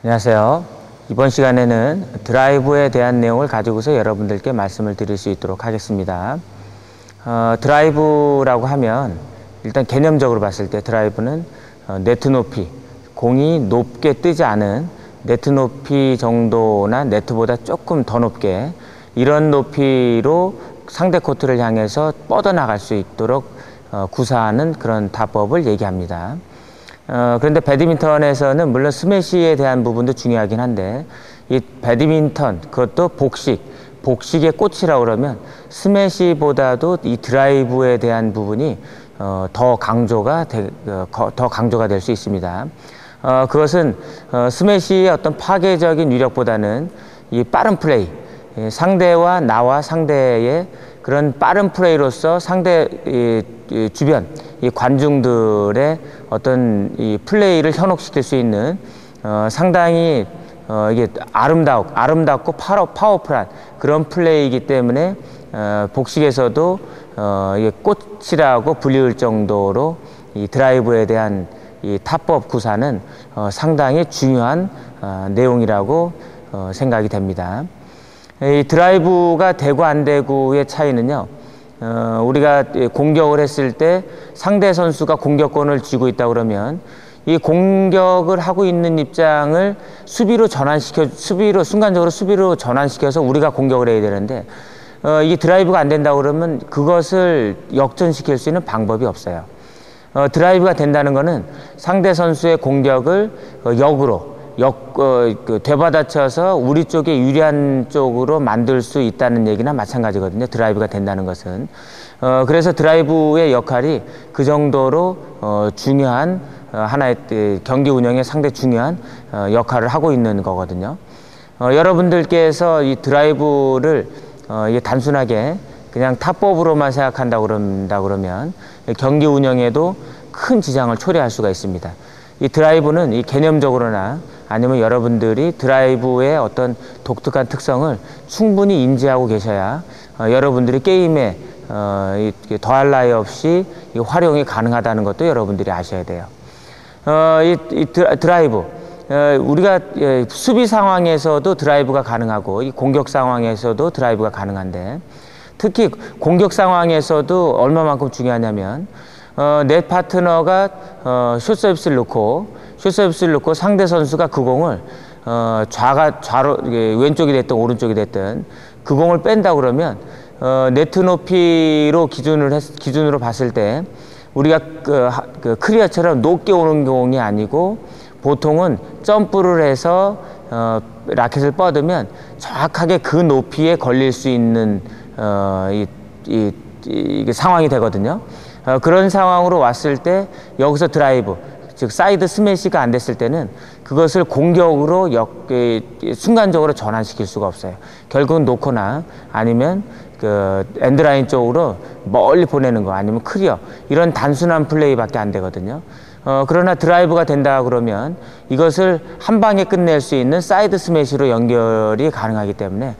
안녕하세요. 이번 시간에는 드라이브에 대한 내용을 가지고서 여러분들께 말씀을 드릴 수 있도록 하겠습니다. 드라이브라고 하면 일단 개념적으로 봤을 때 드라이브는 네트 높이, 공이 높게 뜨지 않은 네트 높이 정도나 네트보다 조금 더 높게 이런 높이로 상대 코트를 향해서 뻗어나갈 수 있도록 구사하는 그런 타법을 얘기합니다. 그런데 배드민턴에서는 물론 스매시에 대한 부분도 중요하긴 한데 이 배드민턴 그것도 복식의 꽃이라고 그러면 스매시보다도 이 드라이브에 대한 부분이 더 강조가 될 수 있습니다. 그것은 스매시의 어떤 파괴적인 위력보다는 이 빠른 플레이, 상대와 나와 상대의 그런 빠른 플레이로서 상대 주변 이 관중들의 어떤 이 플레이를 현혹시킬 수 있는 상당히 이게 아름답고 파워풀한 그런 플레이이기 때문에 복식에서도 이게 꽃이라고 불리울 정도로 이 드라이브에 대한 이 타법 구사는 상당히 중요한 내용이라고 생각이 됩니다. 이 드라이브가 되고 안 되고의 차이는요, 우리가 공격을 했을 때 상대 선수가 공격권을 쥐고 있다 그러면 이 공격을 하고 있는 입장을 순간적으로 수비로 전환시켜서 우리가 공격을 해야 되는데 이게 드라이브가 안 된다 그러면 그것을 역전시킬 수 있는 방법이 없어요. 드라이브가 된다는 것은 상대 선수의 공격을 역으로 되받아쳐서 우리 쪽에 유리한 쪽으로 만들 수 있다는 얘기나 마찬가지거든요. 드라이브가 된다는 것은. 그래서 드라이브의 역할이 그 정도로 중요한 하나의 경기 운영에 상당히 중요한 역할을 하고 있는 거거든요. 여러분들께서 이 드라이브를 이게 단순하게 그냥 타법으로만 생각한다 그러면 경기 운영에도 큰 지장을 초래할 수가 있습니다. 이 드라이브는 이 개념적으로나 아니면 여러분들이 드라이브의 어떤 독특한 특성을 충분히 인지하고 계셔야 여러분들이 게임에 더할 나위 없이 이 활용이 가능하다는 것도 여러분들이 아셔야 돼요. 이 드라이브, 우리가 수비 상황에서도 드라이브가 가능하고 이 공격 상황에서도 드라이브가 가능한데 특히 공격 상황에서도 얼마만큼 중요하냐면 내 파트너가 숏서비스를 넣고 상대 선수가 그 공을 좌로 왼쪽이 됐든 오른쪽이 됐든 그 공을 뺀다 그러면 네트 높이로 기준으로 봤을 때 우리가 그 크리어처럼 높게 오는 공이 아니고 보통은 점프를 해서 라켓을 뻗으면 정확하게 그 높이에 걸릴 수 있는 이 상황이 되거든요. 그런 상황으로 왔을 때 여기서 드라이브, 즉 사이드 스매시가 안 됐을 때는 그것을 공격으로 순간적으로 전환시킬 수가 없어요. 결국은 놓거나 아니면 그 엔드라인 쪽으로 멀리 보내는 거 아니면 클리어 이런 단순한 플레이밖에 안 되거든요. 그러나 드라이브가 된다 그러면 이것을 한 방에 끝낼 수 있는 사이드 스매시로 연결이 가능하기 때문에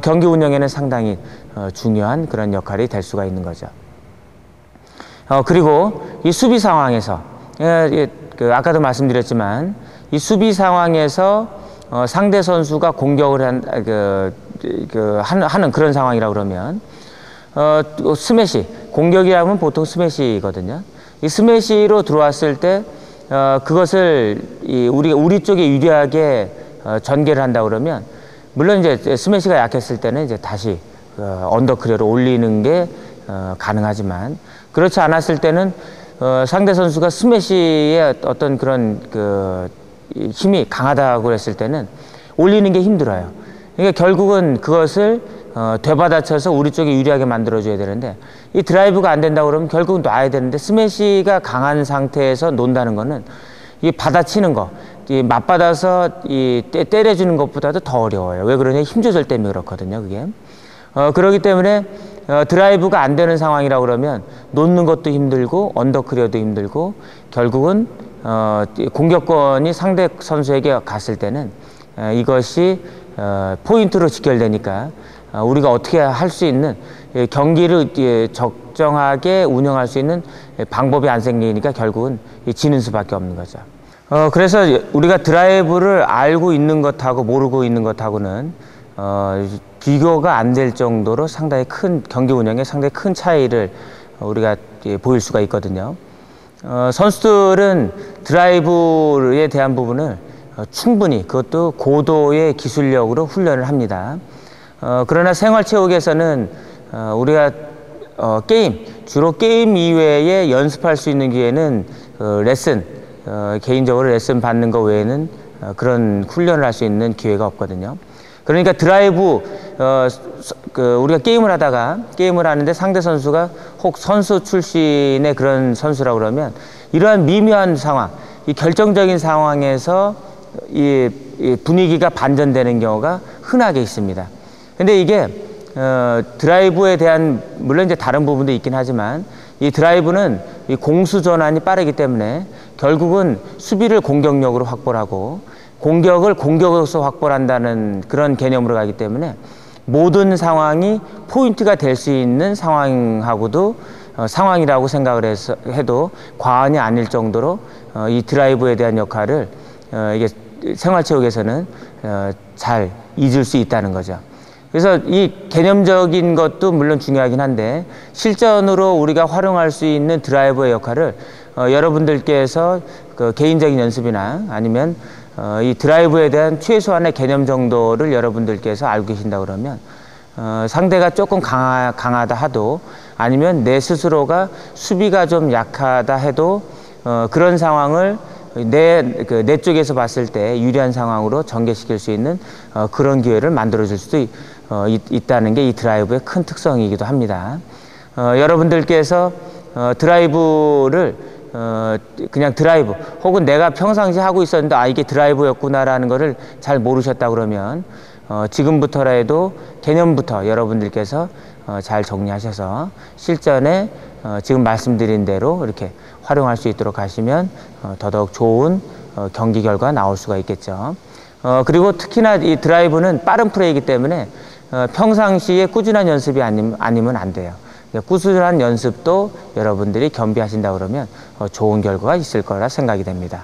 경기 운영에는 상당히 중요한 그런 역할이 될 수가 있는 거죠. 그리고 이 수비 상황에서 아까도 말씀드렸지만 이 수비 상황에서 상대 선수가 공격을 하는 그런 상황이라 그러면 스매시, 공격이라면 보통 스매시거든요. 이 스매시로 들어왔을 때 그것을 우리 쪽에 유리하게 전개를 한다 그러면 물론 이제 스매시가 약했을 때는 이제 다시 언더클리어로 올리는 게 가능하지만 그렇지 않았을 때는 상대 선수가 스매시의 어떤 그런 힘이 강하다고 했을 때는 올리는 게 힘들어요. 그러니까 결국은 그것을 되받아쳐서 우리 쪽에 유리하게 만들어줘야 되는데 이 드라이브가 안 된다고 그러면 결국은 놔야 되는데 스매시가 강한 상태에서 논다는 거는 이 받아치는 거, 이 맞받아서 때려주는 것보다도 더 어려워요. 왜 그러냐? 힘 조절 때문에 그렇거든요, 그게. 그렇기 때문에 드라이브가 안 되는 상황이라고 그러면 놓는 것도 힘들고 언더클리어도 힘들고 결국은 공격권이 상대 선수에게 갔을 때는 이것이 포인트로 직결되니까 우리가 어떻게 할 수 있는 경기를 적정하게 운영할 수 있는 방법이 안 생기니까 결국은 지는 수밖에 없는 거죠. 그래서 우리가 드라이브를 알고 있는 것하고 모르고 있는 것하고는 비교가 안 될 정도로 상당히 큰 경기 운영에 상당히 큰 차이를 우리가 보일 수가 있거든요. 선수들은 드라이브에 대한 부분을 충분히 그것도 고도의 기술력으로 훈련을 합니다. 그러나 생활체육에서는 우리가 주로 게임 이외에 연습할 수 있는 기회는 레슨, 개인적으로 레슨 받는 것 외에는 그런 훈련을 할 수 있는 기회가 없거든요. 그러니까 드라이브, 우리가 게임을 하는데 상대 선수가 혹 선수 출신의 그런 선수라고 그러면 이러한 미묘한 상황, 이 결정적인 상황에서 이 분위기가 반전되는 경우가 흔하게 있습니다. 근데 이게 드라이브에 대한 물론 이제 다른 부분도 있긴 하지만 이 드라이브는 이 공수 전환이 빠르기 때문에 결국은 수비를 공격력으로 확보를 하고 공격을 공격으로서 확보를 한다는 그런 개념으로 가기 때문에 모든 상황이 포인트가 될 수 있는 상황하고도 상황이라고 생각을 해도 과언이 아닐 정도로 이 드라이브에 대한 역할을 이게 생활체육에서는 잘 잊을 수 있다는 거죠. 그래서 이 개념적인 것도 물론 중요하긴 한데 실전으로 우리가 활용할 수 있는 드라이브의 역할을 여러분들께서 그 개인적인 연습이나 아니면 이 드라이브에 대한 최소한의 개념 정도를 여러분들께서 알고 계신다 그러면 상대가 조금 강하다 하도 아니면 내 스스로가 수비가 좀 약하다 해도 그런 상황을 내 쪽에서 봤을 때 유리한 상황으로 전개시킬 수 있는 그런 기회를 만들어 줄 수도 있다는 게 이 드라이브의 큰 특성이기도 합니다. 여러분들께서 드라이브를 그냥 드라이브 혹은 내가 평상시 하고 있었는데 이게 드라이브였구나라는 거를 잘 모르셨다 그러면 지금부터라도 개념부터 여러분들께서 잘 정리하셔서 실전에 지금 말씀드린 대로 이렇게 활용할 수 있도록 하시면 더더욱 좋은 경기 결과 나올 수가 있겠죠. 그리고 특히나 이 드라이브는 빠른 플레이이기 때문에 평상시에 꾸준한 연습이 아니면 안 돼요. 꾸준한 연습도 여러분들이 겸비하신다 그러면 좋은 결과가 있을 거라 생각이 됩니다.